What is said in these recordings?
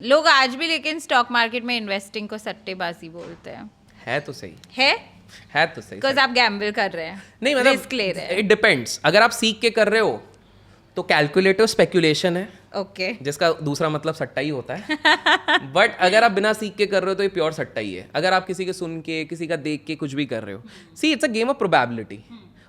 लोग आज भी लेकिन स्टॉक मार्केट में इन्वेस्टिंग को सट्टेबाजी बोलते हैं। है तो सही, है तो सही। बिकॉज आप गैम्बल कर रहे हैं, नहीं मतलब रिस्क ले रहे हैं। It depends. अगर आप सीख के कर रहे हो तो कैलकुलेटिव स्पेक्यूलेशन है, ओके जिसका दूसरा मतलब सट्टा ही होता है। बट अगर आप बिना सीख के कर रहे हो तो ये प्योर सट्टा ही है। अगर आप किसी के सुन के, किसी का देख के कुछ भी कर रहे हो, see it's a game of probability.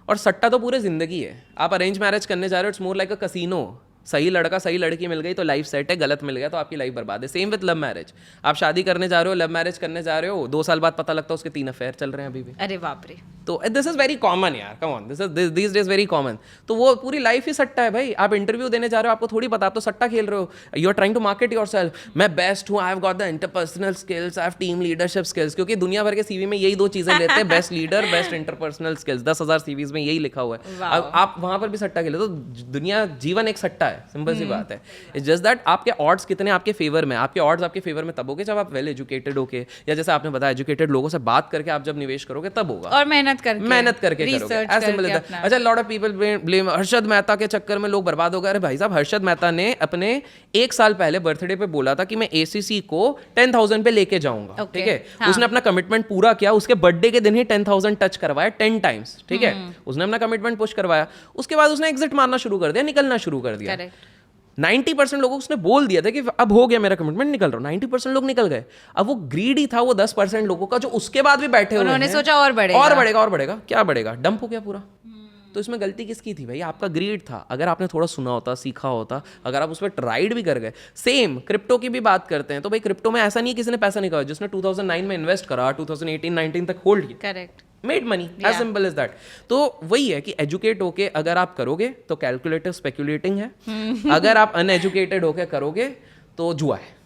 और सट्टा तो पूरे जिंदगी है। आप अरेंज मैरिज करने जा रहे हो, it's more like a casino. सही लड़का सही लड़की मिल गई तो लाइफ सेट है, गलत मिल गया तो आपकी लाइफ बर्बाद है। Same with love marriage. आप शादी करने जा रहे हो, लव मैरिज करने जा रहे हो, 2 साल बाद पता लगता है उसके 3 अफेयर चल रहे हैं अभी भी। अरे बाप रे। तो दिस इज वेरी कॉमन यार, come on, this is these days very common. तो वो पूरी लाइफ ही सट्टा है भाई। आप इंटरव्यू देने जा रहे हो, आपको थोड़ी पता, आप तो सट्टा खेल रहे हो। You are trying to market yourself, मैं बेस्ट हूँ, I have got the interpersonal skills, I have team leadership skills. क्योंकि दुनिया भर के सीवी में यही 2 चीजें लेते हैं, best leader, best interpersonal skills. 10,000 CVs में यही लिखा हुआ है। अब आप वहां पर भी सट्टा खेले तो दुनिया, जीवन एक सट्टा है, सिंपल सी बात है। इट्स जस्ट दैट आपके ऑड्स कितने आपके फेवर में। आपके ऑड्स आपके फेवर में तब होगे जब आप वेल एजुकेटेड होके, या जैसे आपने बताया एजुकेटेड लोगों से बात करके आप जब निवेश करोगे तब होगा। और मेहनत करके करोगे। As simple as that. अच्छा, lot of people blame Harshad Mehta के चक्कर में लोग बर्बाद हो गए। अरे भाई साहब, हर्षद मेहता ने अपने 1 साल पहले बर्थडे पे बोला था कि मैं ACC को 10,000 पे लेके जाऊंगा, ठीक है। हाँ. उसने अपना कमिटमेंट पूरा किया। उसके बर्थडे के दिन ही 10,000 टच करवाया 10 टाइम्स, ठीक है। उसने अपना कमिटमेंट पुश करवाया। उसके बाद उसने एग्जिट मारना शुरू कर दिया, निकलना शुरू कर दिया। 90% लोगों को उसने बोल दिया था कि अब हो गया मेरा कमिटमेंट, निकल रहा हूँ। 90% लोग निकल गए। अब वो ग्रीडी था वो 10% लोगों का जो उसके बाद भी बैठे हुए हैं। उन्होंने सोचा और बढ़ेगा, और बढ़ेगा। क्या बढ़ेगा? डंप हो गया पूरा। तो इसमें गलती किसकी थी भाई? आपका ग्रीड था। अगर आपने थोड़ा सुना होता, सीखा होता, अगर आप उस पर राइड भी कर गए। सेम क्रिप्टो की भी बात करते हैं तो भाई क्रिप्टो में ऐसा नहीं है किसी ने पैसा नहीं कहा। जिसने 2009 में इन्वेस्ट करा, 2018-19 तक होल्ड किया, correct, made money, as simple as that. तो वही है कि एजुकेट होके अगर आप करोगे तो कैलकुलेटिव स्पेक्यूलेटिंग है। अगर आप अनएजुकेटेड होके करोगे तो जुआ है।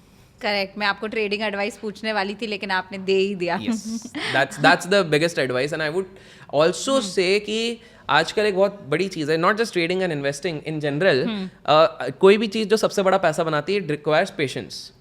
करेक्ट। मैं आपको ट्रेडिंग एडवाइस पूछने वाली थी लेकिन आपने दे ही दिया। Yes, that's the biggest advice and I would also say कि आजकल एक बहुत बड़ी चीज़ है, not just trading and investing in general. कोई भी चीज़ जो सबसे बड़ा पैसा बनाती है, it requires patience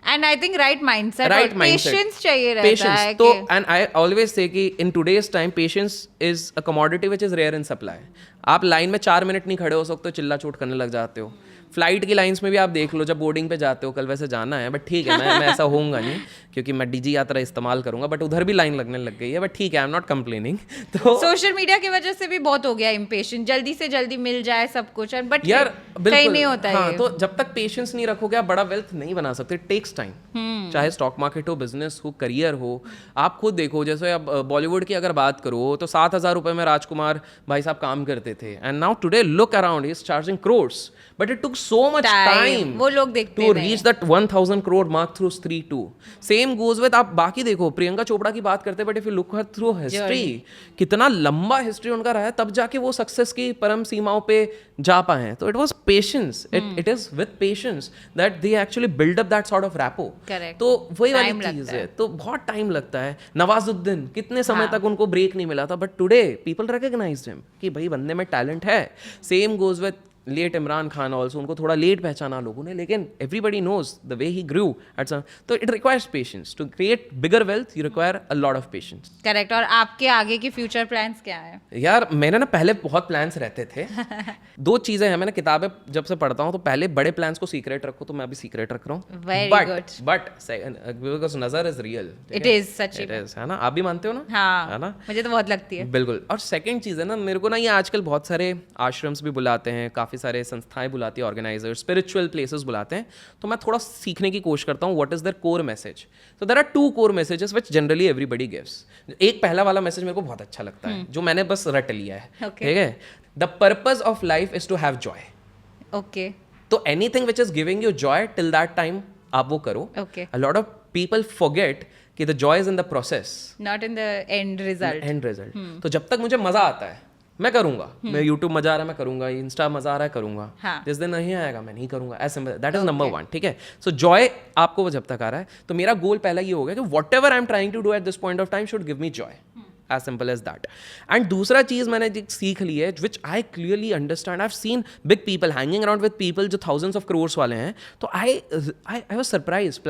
and I think right mindset, right patience चाहिए रहता है। तो एंड आई ऑलवेज से कि in today's time patience is a commodity which is rare in supply. आप लाइन में 4 मिनट नहीं खड़े हो सकते, चिल्ला चोट करने लग जाते हो। फ्लाइट की लाइंस में भी आप देख लो, जब बोर्डिंग पे जाते हो, कल वैसे जाना है बट ठीक है, मैं ऐसा होऊंगा नहीं क्योंकि मैं DG यात्रा इस्तेमाल करूंगा, बट उधर भी लाइन लगने लग गई है, बट ठीक है, आई एम नॉट कंप्लेनिंग। तो सोशल मीडिया की वजह से भी बहुत हो गया इम्पेशेंट, जल्दी से जल्दी मिल जाए सब कुछ, बट यार कहीं नहीं होता है। हाँ, तो जब तक पेशेंस नहीं रखोगे आप बड़ा वेल्थ नहीं बना सकते। Takes time. चाहे स्टॉक मार्केट हो, बिजनेस हो, करियर हो। आप खुद देखो, जैसे अब बॉलीवुड की अगर बात करो तो 7,000 रुपए में राजकुमार भाई साहब काम करते थे, and now today look around, he is charging crores, but it took so much time वो लोग देखते to reach that 1,000 crore mark through Stree 2. Same goes with, आप बाकी देखो, प्रियंका चोपड़ा की बात करते हैं, but if you look her through history, कितना लंबा हिस्ट्री उनका रहा है, तब जाके वो सक्सेस की परम सीमाओं पे जा पाए हैं। तो it was patience, it is with patience that they actually build up that sort of rapport. तो वही वाली चीज है। तो बहुत टाइम लगता है। नवाजुद्दीन, कितने समय तक उनको ब्रेक नहीं मिला था, but today people recognised him कि भाई बंदे में टैलेंट है। Same goes with late Imran Khan also, उनको थोड़ा लेट पहचाना लोगों ने, लेकिन everybody knows the way he grew at some. तो it requires patience to create bigger wealth, you require a lot of patience. Correct. और आपके आगे की फ्यूचर प्लान्स क्या है? यार मेरे ना पहले बहुत प्लान्स रहते थे। 2 चीजें हैं, मैंने किताबें जब से पढ़ता हूँ तो पहले बड़े प्लान्स को सीक्रेट रखो, तो मैं अभी सीक्रेट रख रहा हूँ। Very good. बट बिकॉज नजर is real, it is such, it is, है ना? आप भी मानते हो ना? हाँ, है ना? मुझे तो बहुत लगती है। बिल्कुल। और सेकंड चीज़ है ना, मेरे को ना ये आजकल बहुत सारे आश्रम्स भी बुलाते हैं, काफ़ी सारे संस्थाएं बुलाती है, ऑर्गेनाइजर्स, स्पिरिचुअल प्लेसेस बुलाते हैं, तो मैं थोड़ा सीखने की कोशिश करता हूँ what is their core message. So there are 2 core messages which generally everybody gives. एक पहला वाला मैसेज मेरे को बहुत अच्छा लगता है, जो मैंने बस रट लिया है, ठीक है। The purpose of life is to have joy. Okay. तो anything which is giving you joy till that time आप वो करो। Okay. A lot of people forget कि the joy is in the process, not in the end result. तो जब तक मुझे मजा आता है मैं करूंगा। मैं यूट्यूब मजा आ रहा है मैं करूंगा, इंस्टा मजा आ रहा है करूंगा। हाँ. जिस दिन नहीं आएगा मैं नहीं करूंगा। ऐसे दैट इज नंबर 1, ठीक है। सो जॉय आपको जब तक आ रहा है, तो मेरा गोल पहला ये होगा कि whatever I am trying to do at this point of time should give me joy, as simple as that. And दूसरा चीज मैंने सीख ली है, which I clearly understand. I have seen big people hanging around with people जो thousands of crores वाले हैं, तो आई वाज सरप्राइज।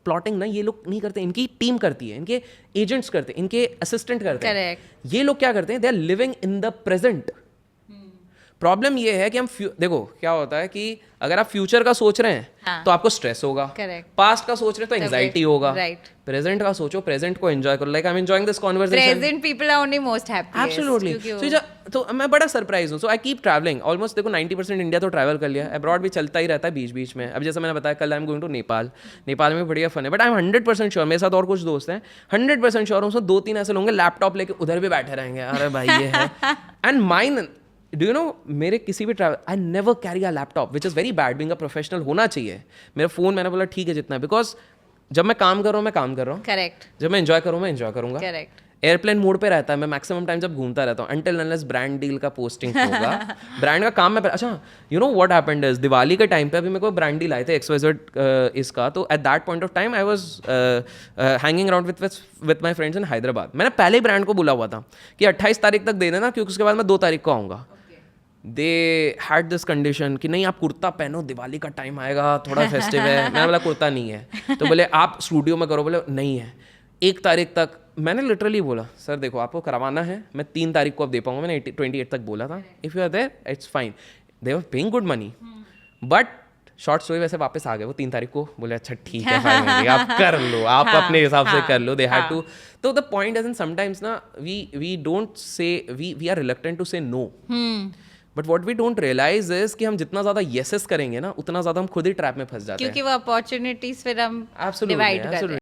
प्लॉटिंग ना ये लोग नहीं करते, इनकी टीम करती है, इनके एजेंट्स करते हैं, इनके असिस्टेंट करते हैं। ये लोग क्या करते हैं? They are living in the present. Problem ये है कि हम देखो क्या होता है कि अगर आप फ्यूचर का सोच रहे हैं हाँ. तो आपको स्ट्रेस होगा, Correct. पास्ट का सोच रहे हैं तो एंजाइटी होगा, Right. प्रेजेंट का सोचो, प्रेजेंट को एंजॉय करो, like I am enjoying this conversation. Present people are only most happiest absolutely. तो मैं बड़ा सरप्राइज हूँ, so I keep travelling almost. देखो 90% इंडिया तो ट्रैवल कर लिया, अब्रॉड भी चलता ही रहता है बीच बीच में। अब जैसे मैंने बताया कल I am going to Nepal, Nepal में बढ़िया फन है, बट आई एम 100% श्योर, मेरे साथ और कुछ दोस्त हैं, 100% श्योर हूँ, उसमें 2-3 ऐसे लोग लैपटॉप लेके उधर भी बैठे रहेंगे, अरे भाई ये है। And mine, do you know, मेरे किसी भी travel I never carry a laptop, which is very bad. Being a professional होना चाहिए मेरा फ़ोन, मैंने बोला ठीक है जितना, बिकॉज जब मैं काम कर रहा हूँ मैं काम कर रहा हूँ, करेक्ट जब मैं एंजॉय करूँ मैं एंजॉय करूँगा। करेक्ट एयरप्लेन मोड पे रहता है, मैं मैक्सिमम टाइम जब घूमता रहता हूँ, अंटिल अनलेस ब्रांड डील का पोस्टिंग होगा। ब्रांड का काम मैं, अच्छा you know what happened is, Diwali के टाइम पे अभी मेरे को ब्रांड डील आए थे XYZ इसका, तो at that point of time I was hanging around with my friends इन हैदराबाद। मैंने पहले ही ब्रांड को बोला हुआ था कि 28 तारीख तक दे देना, क्योंकि उसके बाद मैं 2 तारीख को आऊँगा। दे हैड दिस कंडीशन कि नहीं आप कुर्ता पहनो, दिवाली का टाइम आएगा, थोड़ा फेस्टिव है। मैंने बोला कुर्ता नहीं है, तो बोले आप स्टूडियो में करो, बोले नहीं है 1 तारीख तक। मैंने लिटरली बोला सर देखो आपको करवाना है, मैं 3 तारीख को अब दे पाऊंगा, मैंने 28 तक बोला था, if you are there it's fine. They were paying good money, but short story वैसे वापस आ गए वो 3 तारीख को, बोले अच्छा ठीक है फाइन, आप कर लो, आप अपने हिसाब से कर लो, दे हैड टू। तो the point is in sometimes ना we don't say, we are reluctant to say no, but what we don't realise is कि हम जितना ज्यादा येसेस करेंगे ना उतना ज्यादा हम खुद ही ट्रैप में फंस जाते हैं, क्योंकि वो अपॉर्चुनिटीज फिर हम Absolutely, डिवाइड कर रहे हैं। absolutely.